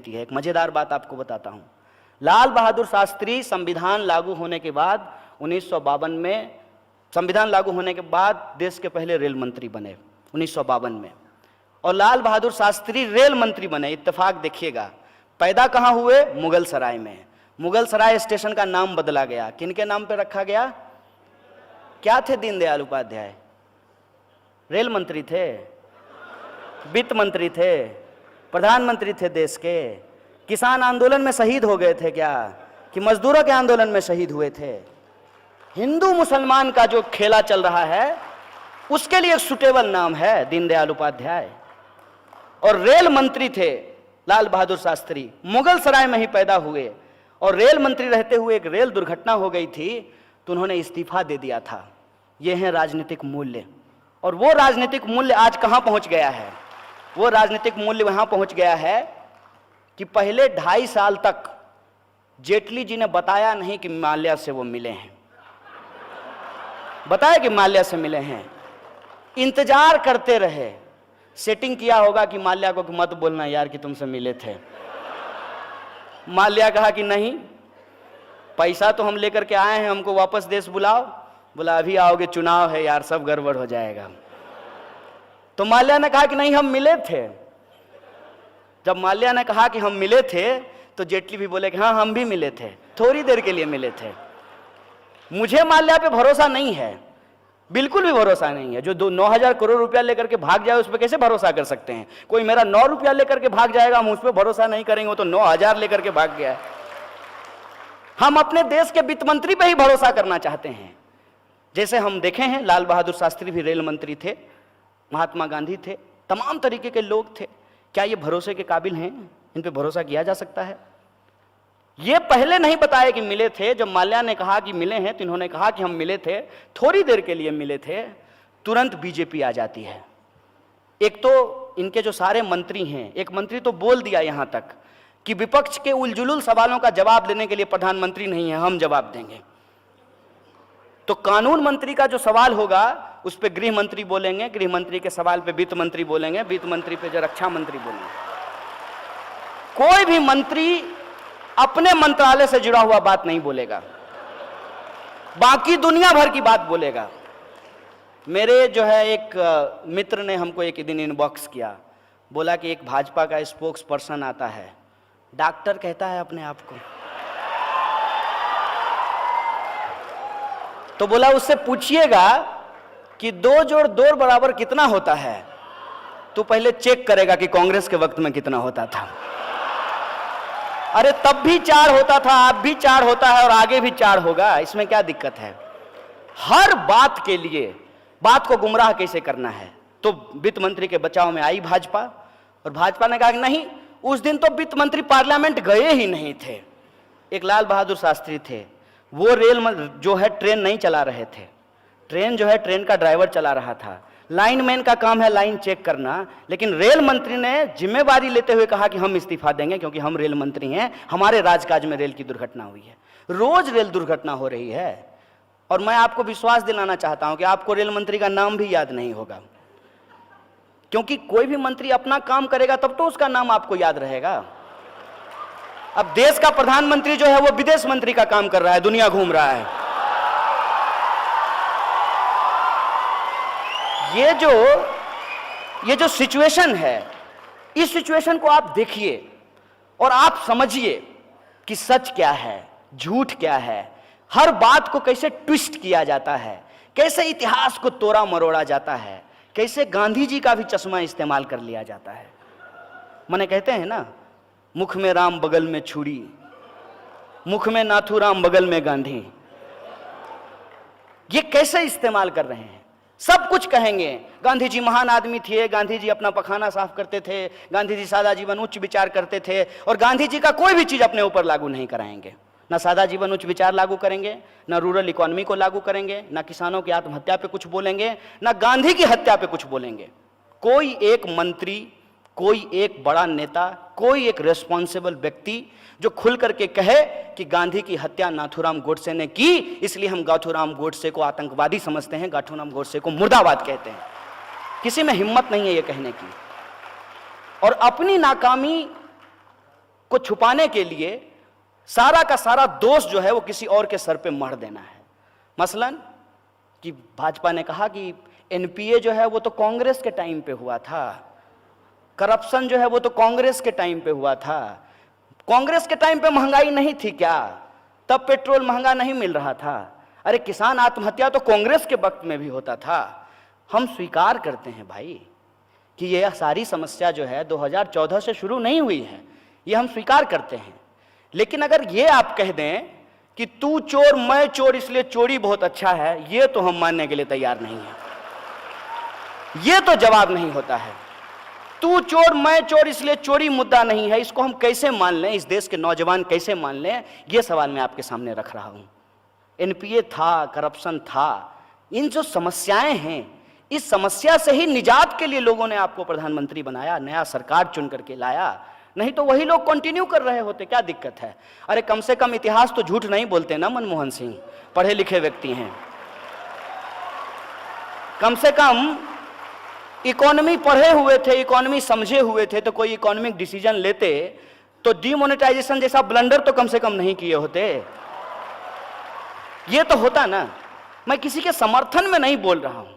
है। एक मजेदार बात आपको बताता हूं। लाल बहादुर शास्त्री संविधान लागू होने के बाद 1952 में, संविधान लागू होने के बाद देश के पहले रेल मंत्री बने 1952 में, और लाल बहादुर शास्त्री रेल मंत्री बने। इत्तेफाक देखिएगा, पैदा कहां हुए? मुगल सराय में। मुगल सराय स्टेशन का नाम बदला गया, किनके नाम पे रखा गया? क्या थे दीनदयाल उपाध्याय? रेल मंत्री थे, वित्त मंत्री थे, प्रधानमंत्री थे देश के। किसान आंदोलन में शहीद हो गए थे क्या? कि मजदूरों के आंदोलन में शहीद हुए थे? हिंदू मुसलमान का जो खेला चल रहा है उसके लिए सुटेबल नाम है दीनदयाल उपाध्याय। और रेल मंत्री थे लाल बहादुर शास्त्री, मुगल सराय में ही पैदा हुए, और रेल मंत्री रहते हुए एक रेल दुर्घटना हो गई थी तो उन्होंने इस्तीफा दे दिया था। ये है राजनीतिक मूल्य। और वो राजनीतिक मूल्य आज कहां पहुंच गया है? वो राजनीतिक मूल्य वहां पहुंच गया है कि पहले 2.5 साल तक जेटली जी ने बताया नहीं कि माल्या से वो मिले हैं, बताया कि माल्या से मिले हैं, इंतजार करते रहे। सेटिंग किया होगा कि माल्या को मत बोलना यार कि तुमसे मिले थे। माल्या कहा कि नहीं, पैसा तो हम लेकर के आए हैं, हमको वापस देश बुलाओ। बोला अभी आओगे, चुनाव है यार, सब गड़बड़ हो जाएगा। तो माल्या ने कहा कि नहीं, हम मिले थे। जब माल्या ने कहा कि हम मिले थे तो जेटली भी बोले कि हाँ हम भी मिले थे, थोड़ी देर के लिए मिले थे। मुझे माल्या पे भरोसा नहीं है, बिल्कुल भी भरोसा नहीं है। जो 9,000 करोड़ रुपया लेकर के भाग जाए उस पर कैसे भरोसा कर सकते हैं? कोई मेरा 9 रुपया लेकर के भाग जाएगा, हम उस पर भरोसा नहीं करेंगे, वो तो 9,000 लेकर के भाग गया है। हम अपने देश के वित्त मंत्री पे ही भरोसा करना चाहते हैं। जैसे हम देखे हैं, लाल बहादुर शास्त्री भी रेल मंत्री थे, महात्मा गांधी थे, तमाम तरीके के लोग थे। क्या ये भरोसे के काबिल हैं? इन पे भरोसा किया जा सकता है? ये पहले नहीं बताए कि मिले थे। जब माल्या ने कहा कि मिले हैं तो इन्होंने कहा कि हम मिले थे, थोड़ी देर के लिए मिले थे, तुरंत बीजेपी आ जाती है। एक तो इनके जो सारे मंत्री हैं, एक मंत्री तो बोल दिया यहां तक कि विपक्ष के उलझुल सवालों का जवाब देने के लिए प्रधानमंत्री नहीं है, हम जवाब देंगे। तो कानून मंत्री का जो सवाल होगा उस पर गृह मंत्री बोलेंगे, गृह मंत्री के सवाल पे वित्त मंत्री बोलेंगे, वित्त मंत्री पे जो रक्षा मंत्री बोलेंगे। कोई भी मंत्री अपने मंत्रालय से जुड़ा हुआ बात नहीं बोलेगा, बाकी दुनिया भर की बात बोलेगा। मेरे जो है एक मित्र ने हमको एक दिन इनबॉक्स किया, बोला कि एक भाजपा का स्पोक्स पर्सन आता है, डॉक्टर कहता है अपने आप को, तो बोला उससे पूछिएगा कि 2 जोड़ 2 बराबर कितना होता है, तो पहले चेक करेगा कि कांग्रेस के वक्त में कितना होता था। अरे तब भी 4 होता था, अब भी 4 होता है और आगे भी 4 होगा, इसमें क्या दिक्कत है? हर बात के लिए बात को गुमराह कैसे करना है। तो वित्त मंत्री के बचाव में आई भाजपा, और भाजपा ने कहा कि नहीं, उस दिन तो वित्त मंत्री पार्लियामेंट गए ही नहीं थे। एक लाल बहादुर शास्त्री थे, वो रेल जो है ट्रेन नहीं चला रहे थे, ट्रेन जो है ट्रेन का ड्राइवर चला रहा था। लाइनमैन का काम है लाइन चेक करना, लेकिन रेल मंत्री ने जिम्मेवारी लेते हुए कहा कि हम इस्तीफा देंगे क्योंकि हम रेल मंत्री हैं, हमारे राजकाज में रेल की दुर्घटना हुई है। रोज रेल दुर्घटना हो रही है, और मैं आपको विश्वास दिलाना चाहता हूं कि आपको रेल मंत्री का नाम भी याद नहीं होगा, क्योंकि कोई भी मंत्री अपना काम करेगा तब तो उसका नाम आपको याद रहेगा। अब देश का प्रधानमंत्री जो है वो विदेश मंत्री का काम कर रहा है, दुनिया घूम रहा है। ये जो सिचुएशन है, इस सिचुएशन को आप देखिए और आप समझिए कि सच क्या है, झूठ क्या है, हर बात को कैसे ट्विस्ट किया जाता है, कैसे इतिहास को तोड़ा मरोड़ा जाता है, कैसे गांधी जी का भी चश्मा इस्तेमाल कर लिया जाता है। माने कहते हैं ना, मुख में राम बगल में छुरी, मुख में नाथूराम बगल में गांधी। ये कैसे इस्तेमाल कर रहे हैं? सब कुछ कहेंगे, गांधी जी महान आदमी थे, गांधी जी अपना पखाना साफ करते थे, गांधी जी सादा जीवन उच्च विचार करते थे, और गांधी जी का कोई भी चीज अपने ऊपर लागू नहीं कराएंगे। ना सादा जीवन उच्च विचार लागू करेंगे, ना रूरल इकोनॉमी को लागू करेंगे, ना किसानों की आत्महत्या पे कुछ बोलेंगे, ना गांधी की हत्या पे कुछ बोलेंगे। कोई एक मंत्री, कोई एक बड़ा नेता, कोई एक रेस्पॉन्सिबल व्यक्ति जो खुल करके कहे कि गांधी की हत्या नाथूराम गोडसे ने की, इसलिए हम नाथूराम गोडसे को आतंकवादी समझते हैं, नाथूराम गोडसे को मुर्दाबाद कहते हैं, किसी में हिम्मत नहीं है ये कहने की। और अपनी नाकामी को छुपाने के लिए सारा का सारा दोष जो है वो किसी और के सर पे मढ़ देना है। मसलन कि भाजपा ने कहा कि एनपीए जो है वो तो कांग्रेस के टाइम पे हुआ था, करप्शन जो है वो तो कांग्रेस के टाइम पे हुआ था। कांग्रेस के टाइम पे महंगाई नहीं थी क्या? तब पेट्रोल महंगा नहीं मिल रहा था? अरे किसान आत्महत्या तो कांग्रेस के वक्त में भी होता था। हम स्वीकार करते हैं भाई कि यह सारी समस्या जो है 2014 से शुरू नहीं हुई है, ये हम स्वीकार करते हैं। लेकिन अगर ये आप कह दें कि तू चोर मैं चोर इसलिए चोरी बहुत अच्छा है, ये तो हम मानने के लिए तैयार नहीं है। ये तो जवाब नहीं होता है। तू चोर मैं चोर इसलिए चोरी मुद्दा नहीं है, इसको हम कैसे मान लें, इस देश के नौजवान कैसे मान लें, ये सवाल मैं आपके सामने रख रहा हूं। एनपीए था, करप्शन था, इन जो समस्याएं हैं, इस समस्या से ही निजात के लिए लोगों ने आपको प्रधानमंत्री बनाया, नया सरकार चुन करके लाया। नहीं तो वही लोग कंटिन्यू कर रहे होते, क्या दिक्कत है? अरे कम से कम इतिहास तो झूठ नहीं बोलते ना मनमोहन सिंह, पढ़े लिखे व्यक्ति हैं। कम से कम इकोनॉमी पढ़े हुए थे, इकोनॉमी समझे हुए थे, तो कोई इकोनॉमिक डिसीजन लेते तो डीमोनेटाइजेशन जैसा ब्लंडर तो कम से कम नहीं किए होते। ये तो होता ना। मैं किसी के समर्थन में नहीं बोल रहा हूं।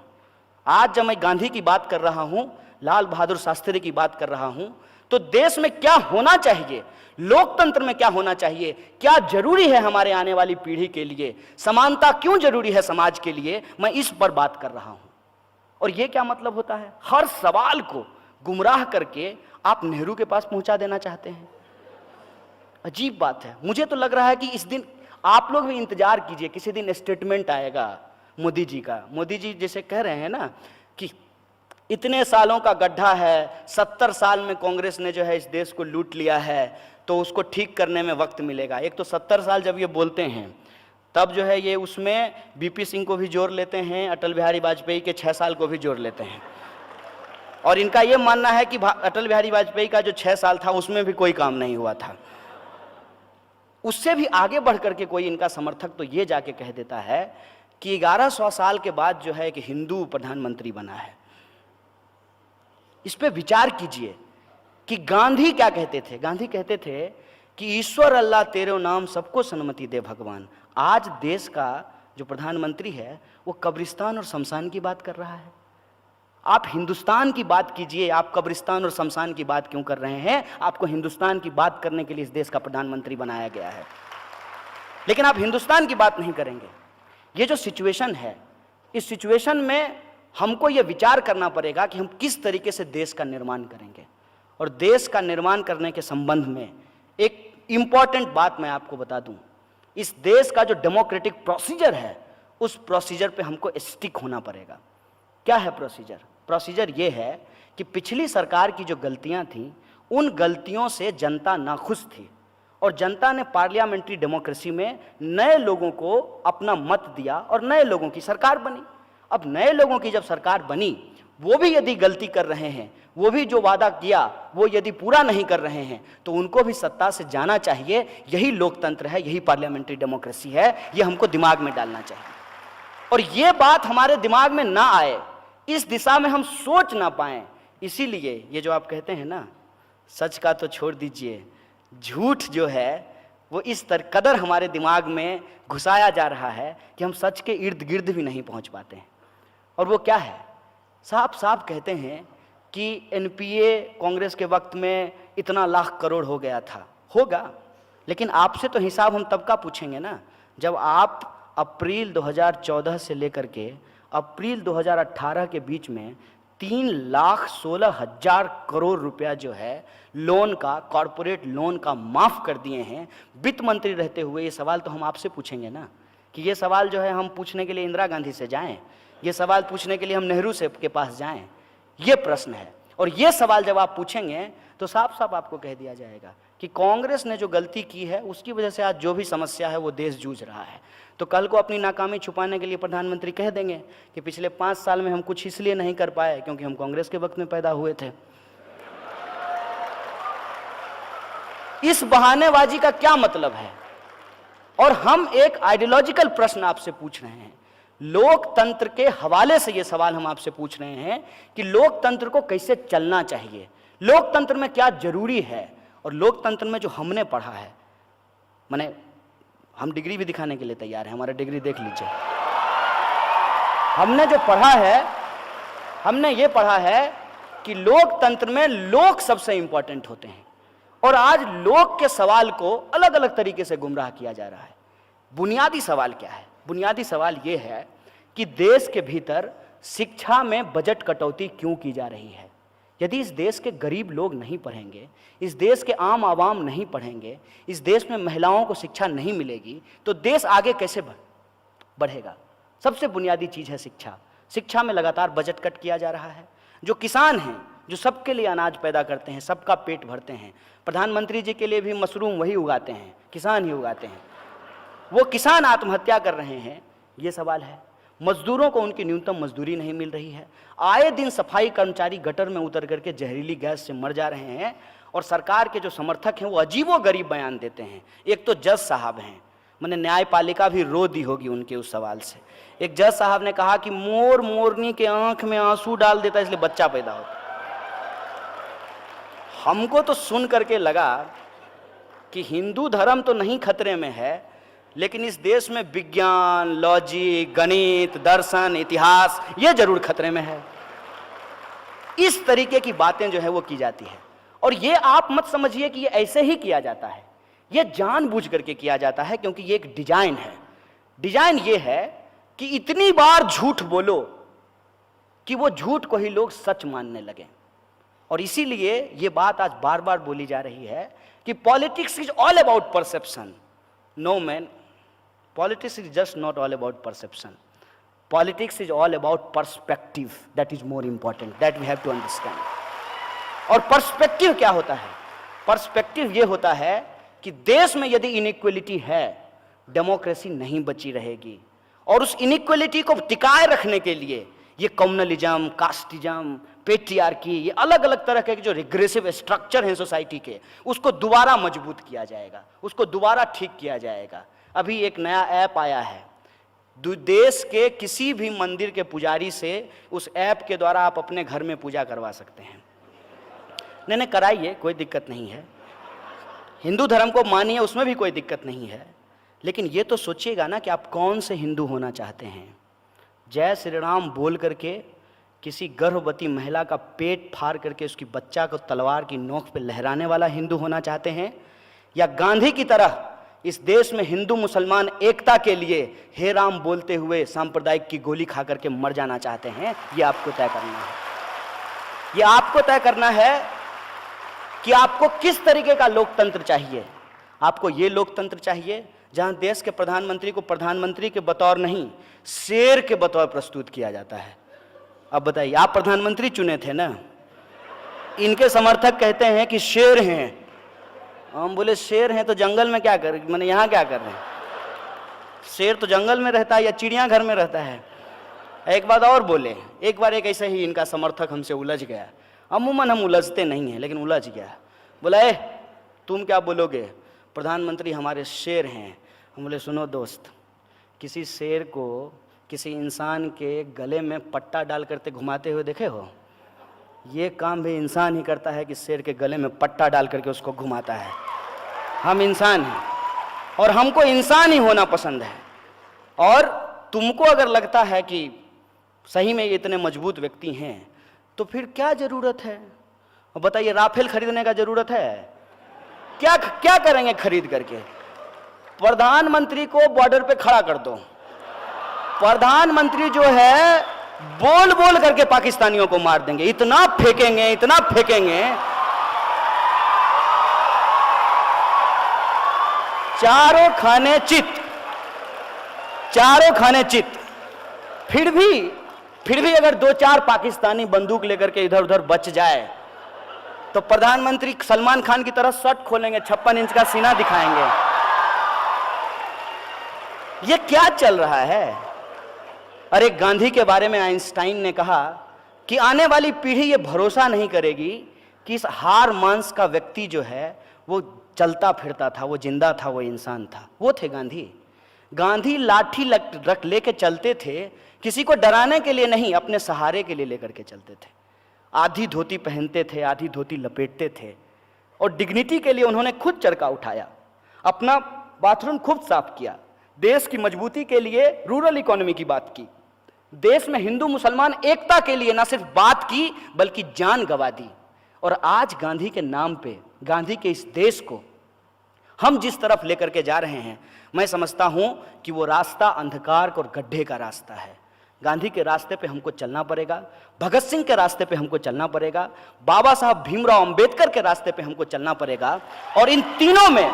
आज जब मैं गांधी की बात कर रहा हूं, लाल बहादुर शास्त्री की बात कर रहा हूं, तो देश में क्या होना चाहिए, लोकतंत्र में क्या होना चाहिए, क्या जरूरी है हमारे आने वाली पीढ़ी के लिए, समानता क्यों जरूरी है समाज के लिए, मैं इस पर बात कर रहा हूं। और यह क्या मतलब होता है? हर सवाल को गुमराह करके आप नेहरू के पास पहुंचा देना चाहते हैं। अजीब बात है। मुझे तो लग रहा है कि इस दिन आप लोग भी इंतजार कीजिए, किसी दिन स्टेटमेंट आएगा मोदी जी का। मोदी जी जैसे कह रहे हैं ना कि इतने सालों का गड्ढा है, 70 साल में कांग्रेस ने जो है इस देश को लूट लिया है, तो उसको ठीक करने में वक्त मिलेगा। एक तो 70 साल जब ये बोलते हैं तब जो है ये उसमें बीपी सिंह को भी जोड़ लेते हैं, अटल बिहारी वाजपेयी के 6 साल को भी जोड़ लेते हैं। और इनका ये मानना है कि अटल बिहारी वाजपेयी का जो 6 साल था उसमें भी कोई काम नहीं हुआ था। उससे भी आगे बढ़ करके कोई इनका समर्थक तो ये जाके कह देता है कि 1100 साल के बाद जो है कि हिंदू प्रधानमंत्री बना है। इस पे विचार कीजिए कि गांधी क्या कहते थे। गांधी कहते थे कि ईश्वर अल्लाह तेरे नाम सबको सन्मति दे भगवान। आज देश का जो प्रधानमंत्री है वो कब्रिस्तान और शमशान की बात कर रहा है। आप हिंदुस्तान की बात कीजिए, आप कब्रिस्तान और शमशान की बात क्यों कर रहे हैं? आपको हिंदुस्तान की बात करने के लिए इस देश का प्रधानमंत्री बनाया गया है, लेकिन आप हिंदुस्तान की बात नहीं करेंगे। ये जो सिचुएशन है, इस सिचुएशन में हमको ये विचार करना पड़ेगा कि हम किस तरीके से देश का निर्माण करेंगे। और देश का निर्माण करने के संबंध में एक इंपॉर्टेंट बात मैं आपको बता दूं। इस देश का जो डेमोक्रेटिक प्रोसीजर है, उस प्रोसीजर पे हमको स्टिक होना पड़ेगा। क्या है प्रोसीजर? प्रोसीजर ये है कि पिछली सरकार की जो गलतियां थी, उन गलतियों से जनता नाखुश थी और जनता ने पार्लियामेंट्री डेमोक्रेसी में नए लोगों को अपना मत दिया और नए लोगों की सरकार बनी। अब नए लोगों की जब सरकार बनी, वो भी यदि गलती कर रहे हैं, वो भी जो वादा किया वो यदि पूरा नहीं कर रहे हैं, तो उनको भी सत्ता से जाना चाहिए। यही लोकतंत्र है, यही पार्लियामेंट्री डेमोक्रेसी है, ये हमको दिमाग में डालना चाहिए। और ये बात हमारे दिमाग में ना आए, इस दिशा में हम सोच ना पाएं, इसीलिए ये जो आप कहते हैं ना, सच का तो छोड़ दीजिए, झूठ जो है वो इस कदर हमारे दिमाग में घुसाया जा रहा है कि हम सच के इर्द गिर्द भी नहीं पहुंच पाते हैं। और वो क्या है? साफ साफ कहते हैं कि एनपीए कांग्रेस के वक्त में इतना लाख करोड़ हो गया था। होगा, लेकिन आपसे तो हिसाब हम तब का पूछेंगे ना जब आप अप्रैल 2014 से लेकर के अप्रैल 2018 के बीच में 3,16,000 करोड़ रुपया जो है लोन का, कॉरपोरेट लोन का माफ कर दिए हैं वित्त मंत्री रहते हुए। ये सवाल तो हम आपसे पूछेंगे ना, कि ये सवाल जो है हम पूछने के लिए इंदिरा गांधी से जाएं, ये सवाल पूछने के लिए हम नेहरू से के पास जाएं? ये प्रश्न है। और ये सवाल जब आप पूछेंगे तो साफ साफ आपको कह दिया जाएगा कि कांग्रेस ने जो गलती की है उसकी वजह से आज जो भी समस्या है वो देश जूझ रहा है। तो कल को अपनी नाकामी छुपाने के लिए प्रधानमंत्री कह देंगे कि पिछले 5 साल में हम कुछ इसलिए नहीं कर पाए क्योंकि हम कांग्रेस के वक्त में पैदा हुए थे। इस बहानेबाजी का क्या मतलब है? और हम एक आइडियोलॉजिकल प्रश्न आपसे पूछ रहे हैं, लोकतंत्र के हवाले से ये सवाल हम आपसे पूछ रहे हैं कि लोकतंत्र को कैसे चलना चाहिए, लोकतंत्र में क्या जरूरी है और लोकतंत्र में जो हमने पढ़ा है, माने हम डिग्री भी दिखाने के लिए तैयार हैं, हमारा डिग्री देख लीजिए। हमने जो पढ़ा है, हमने ये पढ़ा है कि लोकतंत्र में लोग सबसे इंपॉर्टेंट होते हैं, और आज लोग के सवाल को अलग अलग तरीके से गुमराह किया जा रहा है। बुनियादी सवाल क्या है? बुनियादी सवाल ये है कि देश के भीतर शिक्षा में बजट कटौती क्यों की जा रही है। यदि इस देश के गरीब लोग नहीं पढ़ेंगे, इस देश के आम आवाम नहीं पढ़ेंगे, इस देश में महिलाओं को शिक्षा नहीं मिलेगी, तो देश आगे कैसे बढ़ेगा? सबसे बुनियादी चीज है शिक्षा। शिक्षा में लगातार बजट कट किया जा रहा है। जो किसान हैं, जो सबके लिए अनाज पैदा करते हैं, सबका पेट भरते हैं, प्रधानमंत्री जी के लिए भी मशरूम वही उगाते हैं, किसान ही उगाते हैं, वो किसान आत्महत्या कर रहे हैं, ये सवाल है। मजदूरों को उनकी न्यूनतम मजदूरी नहीं मिल रही है। आए दिन सफाई कर्मचारी गटर में उतर करके जहरीली गैस से मर जा रहे हैं, और सरकार के जो समर्थक हैं वो अजीबोगरीब बयान देते हैं। एक तो जज साहब हैं, मैंने न्यायपालिका भी रो दी होगी उनके उस सवाल से। एक जज साहब ने कहा कि मोर मोरनी के आंख में आंसू डाल देता इसलिए बच्चा पैदा होता। हमको तो सुन करके लगा कि हिंदू धर्म तो नहीं खतरे में है, लेकिन इस देश में विज्ञान, लॉजिक, गणित, दर्शन, इतिहास ये जरूर खतरे में है। इस तरीके की बातें जो है वो की जाती है, और ये आप मत समझिए कि ये ऐसे ही किया जाता है, ये जानबूझ करके किया जाता है, क्योंकि ये एक डिजाइन है। डिजाइन ये है कि इतनी बार झूठ बोलो कि वो झूठ को ही लोग सच मानने लगे। और इसीलिए ये बात आज बार बार बोली जा रही है कि politics is all about perception. No man, politics is just not all about perception. Politics is all about perspective. That is more important. That we have to understand. और पर्सपेक्टिव क्या होता है? पर्सपेक्टिव ये होता है कि देश में यदि इनइक्वलिटी है, डेमोक्रेसी नहीं बची रहेगी, और उस इनइक्वलिटी को टिकाए रखने के लिए ये कम्युनलिज्म, कास्टिज्म, पेट्रियार्की, ये अलग अलग तरह के जो रिग्रेसिव स्ट्रक्चर हैं सोसाइटी के, उसको दोबारा मजबूत किया जाएगा, उसको दोबारा ठीक किया जाएगा। अभी एक नया ऐप आया है, देश के किसी भी मंदिर के पुजारी से उस ऐप के द्वारा आप अपने घर में पूजा करवा सकते हैं। नहीं कराइए, कोई दिक्कत नहीं है। हिंदू धर्म को मानिए, उसमें भी कोई दिक्कत नहीं है, लेकिन ये तो सोचिएगा ना कि आप कौन से हिंदू होना चाहते हैं। जय श्री राम बोल करके किसी गर्भवती महिला का पेट फाड़ करके उसकी बच्चा को तलवार की नोक पे लहराने वाला हिंदू होना चाहते हैं, या गांधी की तरह इस देश में हिंदू मुसलमान एकता के लिए हे राम बोलते हुए सांप्रदायिक की गोली खा करके मर जाना चाहते हैं? ये आपको तय करना है। ये आपको तय करना है कि आपको किस तरीके का लोकतंत्र चाहिए। आपको ये लोकतंत्र चाहिए जहां देश के प्रधानमंत्री को प्रधानमंत्री के बतौर नहीं, शेर के बतौर प्रस्तुत किया जाता है। अब बताइए, आप प्रधानमंत्री चुने थे ना, इनके समर्थक कहते हैं कि शेर हैं। हम बोले शेर हैं तो जंगल में क्या कर, मैंने यहाँ क्या कर रहे हैं? शेर तो जंगल में रहता है या चिड़ियाघर में रहता है। एक बात और बोले, एक बार एक ऐसे ही इनका समर्थक हमसे उलझ गया। अमूमन हम उलझते नहीं हैं, लेकिन उलझ गया। बोला तुम क्या बोलोगे, प्रधानमंत्री हमारे शेर हैं। हम बोले सुनो दोस्त, किसी शेर को किसी इंसान के गले में पट्टा डाल करके घुमाते हुए देखे हो? ये काम भी इंसान ही करता है कि शेर के गले में पट्टा डाल करके उसको घुमाता है। हम इंसान हैं और हमको इंसान ही होना पसंद है। और तुमको अगर लगता है कि सही में ये इतने मजबूत व्यक्ति हैं तो फिर क्या जरूरत है? और बताइए, राफेल खरीदने का जरूरत है? क्या क्या करेंगे खरीद करके? प्रधानमंत्री को बॉर्डर पे खड़ा कर दो। प्रधानमंत्री जो है बोल बोल करके पाकिस्तानियों को मार देंगे। इतना फेंकेंगे, इतना फेंकेंगे, चारों खाने चित, चारों खाने चित। फिर भी अगर दो चार पाकिस्तानी बंदूक लेकर के इधर उधर बच जाए तो प्रधानमंत्री सलमान खान की तरह शर्ट खोलेंगे, 56 इंच का सीना दिखाएंगे। ये क्या चल रहा है? अरे गांधी के बारे में आइंस्टाइन ने कहा कि आने वाली पीढ़ी ये भरोसा नहीं करेगी कि इस हार मांस का व्यक्ति जो है वो चलता फिरता था, वो जिंदा था, वो इंसान था। वो थे गांधी। गांधी लाठी रख लेके चलते थे, किसी को डराने के लिए नहीं, अपने सहारे के लिए लेकर के चलते थे। आधी धोती पहनते थे, आधी धोती लपेटते थे और डिग्निटी के लिए उन्होंने खुद चरखा उठाया, अपना बाथरूम खुद साफ किया, देश की मजबूती के लिए रूरल इकोनॉमी की बात की, देश में हिंदू मुसलमान एकता के लिए ना सिर्फ बात की बल्कि जान गंवा दी। और आज गांधी के नाम पे, गांधी के इस देश को हम जिस तरफ लेकर के जा रहे हैं, मैं समझता हूं कि वो रास्ता अंधकार और गड्ढे का रास्ता है। गांधी के रास्ते पे हमको चलना पड़ेगा, भगत सिंह के रास्ते पे हमको चलना पड़ेगा, बाबा साहब भीमराव अंबेडकर के रास्ते पे हमको चलना पड़ेगा। और इन तीनों में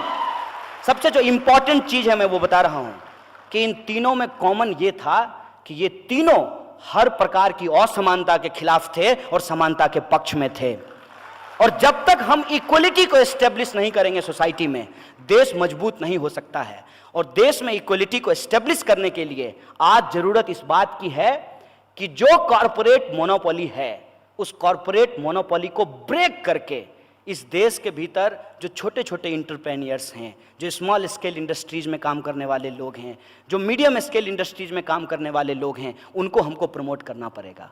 सबसे जो इंपॉर्टेंट चीज है मैं वो बता रहा हूं कि इन तीनों में कॉमन ये था कि ये तीनों हर प्रकार की असमानता के खिलाफ थे और समानता के पक्ष में थे। और जब तक हम इक्वलिटी को एस्टेब्लिश नहीं करेंगे सोसाइटी में, देश मजबूत नहीं हो सकता है। और देश में इक्वलिटी को एस्टेब्लिश करने के लिए आज जरूरत इस बात की है कि जो कॉरपोरेट मोनोपोली है, उस कॉरपोरेट मोनोपोली को ब्रेक करके इस देश के भीतर जो छोटे छोटे इंटरप्रेन्योर्स हैं, जो स्मॉल स्केल इंडस्ट्रीज में काम करने वाले लोग हैं, जो मीडियम स्केल इंडस्ट्रीज में काम करने वाले लोग हैं, उनको हमको प्रमोट करना पड़ेगा।